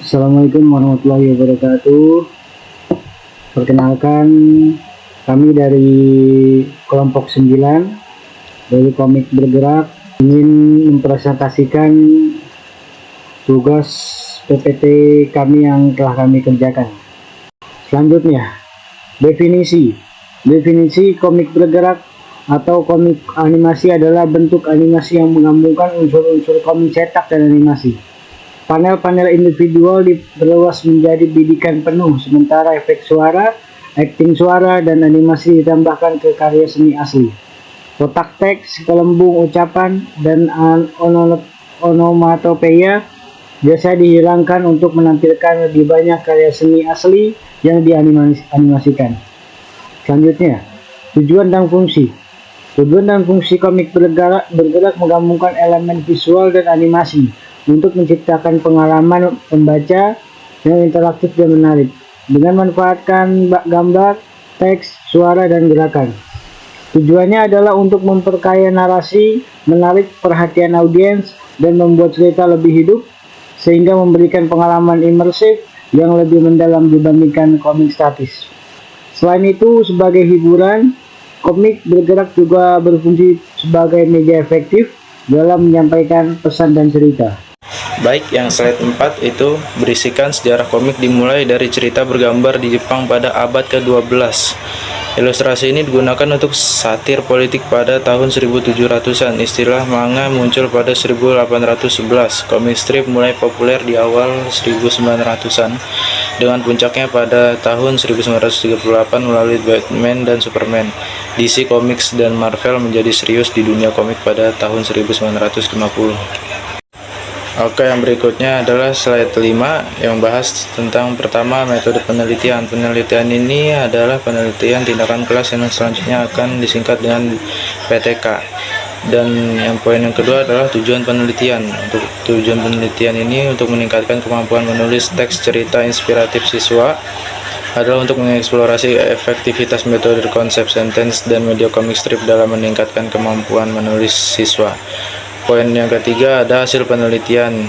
Assalamualaikum warahmatullahi wabarakatuh. Perkenalkan, kami dari kelompok 9 dari Komik Bergerak ingin mempresentasikan tugas PPT kami yang telah kami kerjakan. Selanjutnya, definisi komik bergerak atau komik animasi adalah bentuk animasi yang menggabungkan unsur-unsur komik cetak dan animasi. Panel-panel individual diperluas menjadi bidikan penuh, sementara efek suara, akting suara, dan animasi ditambahkan ke karya seni asli. Kotak teks, gelembung ucapan, dan onomatopeia biasa dihilangkan untuk menampilkan lebih banyak karya seni asli yang dianimasikan. Selanjutnya, tujuan dan fungsi. Tujuan dan fungsi komik bergerak menggabungkan elemen visual dan animasi untuk menciptakan pengalaman pembaca yang interaktif dan menarik dengan memanfaatkan gambar, teks, suara, dan gerakan. Tujuannya adalah untuk memperkaya narasi, menarik perhatian audiens, dan membuat cerita lebih hidup sehingga memberikan pengalaman imersif yang lebih mendalam dibandingkan komik statis. Selain itu, sebagai hiburan, komik bergerak juga berfungsi sebagai media efektif dalam menyampaikan pesan dan cerita. Baik, yang slide 4 itu berisikan sejarah komik dimulai dari cerita bergambar di Jepang pada abad ke-12. Ilustrasi ini digunakan untuk satir politik pada tahun 1700-an. Istilah manga muncul pada 1811. Komik strip mulai populer di awal 1900-an dengan puncaknya pada tahun 1938 melalui Batman dan Superman. DC Comics dan Marvel menjadi serius di dunia komik pada tahun 1950. Oke, yang berikutnya adalah slide 5 yang membahas tentang pertama metode penelitian. Penelitian ini adalah penelitian tindakan kelas yang selanjutnya akan disingkat dengan PTK. Dan yang poin yang kedua adalah tujuan penelitian. Untuk tujuan penelitian ini untuk meningkatkan kemampuan menulis teks cerita inspiratif siswa, adalah untuk mengeksplorasi efektivitas metode konsep sentence dan media komik strip dalam meningkatkan kemampuan menulis siswa. Poin yang ketiga ada hasil penelitian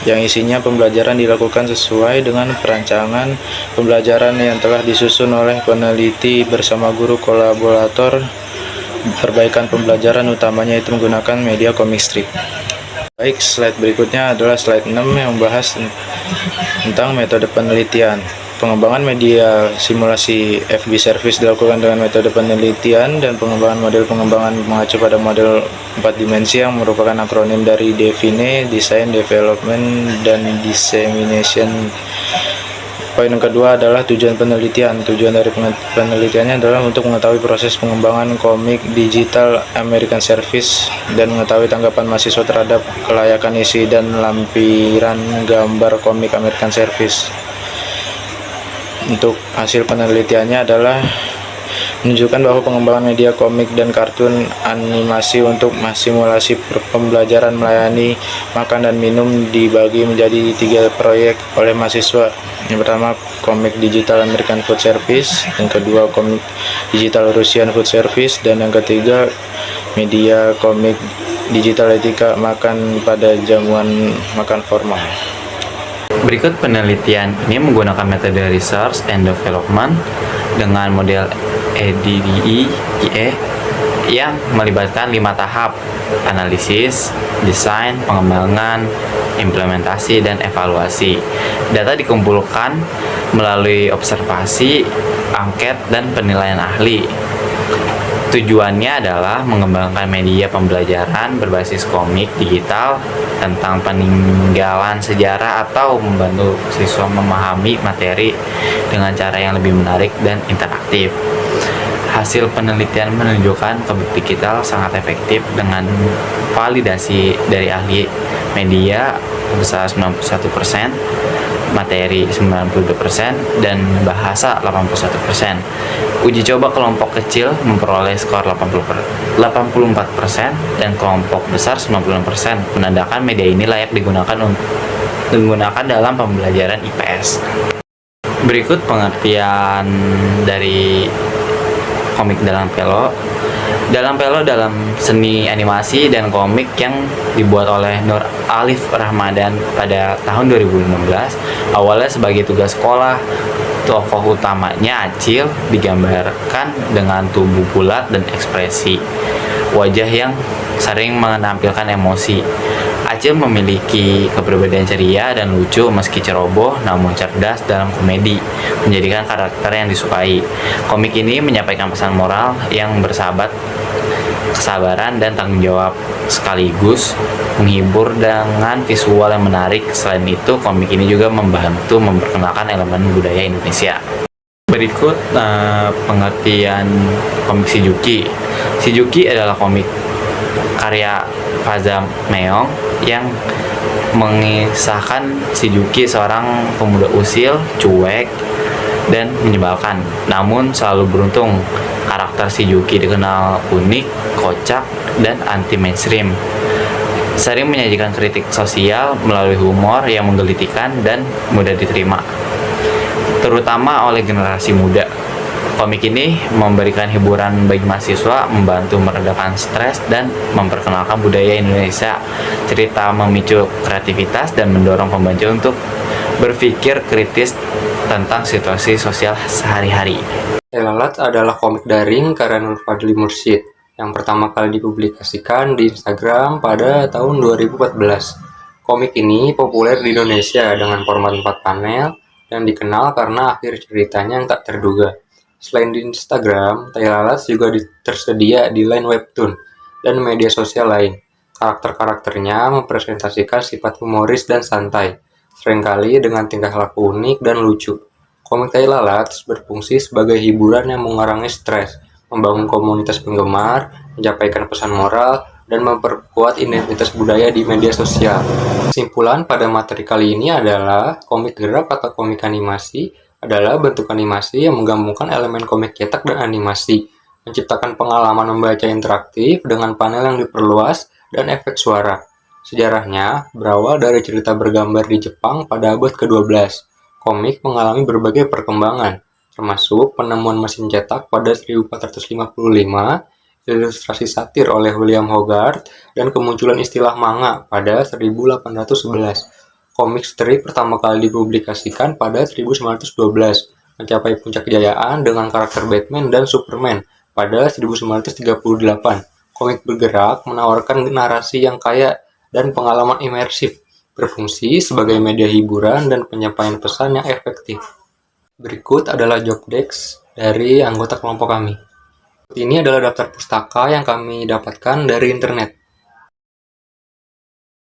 yang isinya pembelajaran dilakukan sesuai dengan perancangan pembelajaran yang telah disusun oleh peneliti bersama guru kolaborator. Perbaikan pembelajaran utamanya itu menggunakan media komik strip. Baik, slide berikutnya adalah slide 6 yang membahas tentang metode penelitian. Pengembangan media simulasi FB service dilakukan dengan metode penelitian dan pengembangan model pengembangan mengacu pada model 4 dimensi yang merupakan akronim dari Define, Design, Development, dan Dissemination. Poin yang kedua adalah tujuan penelitian. Tujuan dari penelitiannya adalah untuk mengetahui proses pengembangan komik digital American Service dan mengetahui tanggapan mahasiswa terhadap kelayakan isi dan lampiran gambar komik American Service. Untuk hasil penelitiannya adalah menunjukkan bahwa pengembangan media komik dan kartun animasi untuk simulasi pembelajaran melayani makan dan minum dibagi menjadi 3 proyek oleh mahasiswa. Yang pertama, komik digital American Food Service, yang kedua komik digital Russian Food Service, dan yang ketiga media komik digital etika makan pada jamuan makan formal. Berikut penelitian ini menggunakan metode Research and Development dengan model EDDI-IE yang melibatkan 5 tahap: analisis, desain, pengembangan, implementasi, dan evaluasi. Data dikumpulkan melalui observasi, angket, dan penilaian ahli. Tujuannya adalah mengembangkan media pembelajaran berbasis komik digital tentang peninggalan sejarah atau membantu siswa memahami materi dengan cara yang lebih menarik dan interaktif. Hasil penelitian menunjukkan komik digital sangat efektif dengan validasi dari ahli media sebesar 91%, materi 92%, dan bahasa 81%. Uji coba kelompok kecil memperoleh skor 84% dan kelompok besar 90%, menandakan media ini layak digunakan dalam pembelajaran IPS. Berikut pengertian dari komik Dalang Pelo. Dalang Pelo dalam seni animasi dan komik yang dibuat oleh Nur Alif Ramadan pada tahun 2016 Awalnya sebagai tugas sekolah, tokoh utamanya Acil digambarkan dengan tubuh bulat dan ekspresi wajah yang sering menampilkan emosi. Acil memiliki kepribadian ceria dan lucu meski ceroboh namun cerdas dalam komedi, menjadikan karakter yang disukai. Komik ini menyampaikan pesan moral yang bersahabat, kesabaran dan tanggung jawab, sekaligus menghibur dengan visual yang menarik. Selain itu, komik ini juga membantu memperkenalkan elemen budaya Indonesia. Berikut pengertian komik Shizuki. Shizuki adalah komik karya Faza Meong yang mengisahkan Shizuki, seorang pemuda usil, cuek, dan menyebalkan, namun selalu beruntung. Karakter Shizuki dikenal unik, kocak, dan anti-mainstream. Sering menyajikan kritik sosial melalui humor yang menggelitikkan dan mudah diterima, terutama oleh generasi muda. Komik ini memberikan hiburan bagi mahasiswa, membantu meredakan stres, dan memperkenalkan budaya Indonesia. Cerita memicu kreativitas dan mendorong pembaca untuk berpikir kritis tentang situasi sosial sehari-hari. Teh Lalat adalah komik daring karya Nur Fadli Mursyid yang pertama kali dipublikasikan di Instagram pada tahun 2014. Komik ini populer di Indonesia dengan format 4 panel dan dikenal karena akhir ceritanya yang tak terduga. Selain di Instagram, Teh Lalat juga tersedia di line webtoon dan media sosial lain. Karakter-karakternya mempresentasikan sifat humoris dan santai, seringkali dengan tingkah laku unik dan lucu. Komik Teh Lalat berfungsi sebagai hiburan yang mengurangi stres, membangun komunitas penggemar, menyampaikan pesan moral, dan memperkuat identitas budaya di media sosial. Kesimpulan pada materi kali ini adalah komik gerak atau komik animasi adalah bentuk animasi yang menggabungkan elemen komik cetak dan animasi, menciptakan pengalaman membaca interaktif dengan panel yang diperluas dan efek suara. Sejarahnya berawal dari cerita bergambar di Jepang pada abad ke-12. Komik mengalami berbagai perkembangan, termasuk penemuan mesin cetak pada 1455, ilustrasi satir oleh William Hogarth, dan kemunculan istilah manga pada 1811. Komik strip pertama kali dipublikasikan pada 1912, mencapai puncak kejayaan dengan karakter Batman dan Superman pada 1938. Komik bergerak menawarkan narasi yang kaya dan pengalaman imersif, berfungsi sebagai media hiburan dan penyampaian pesan yang efektif. Berikut adalah job desk dari anggota kelompok kami. Ini adalah daftar pustaka yang kami dapatkan dari internet.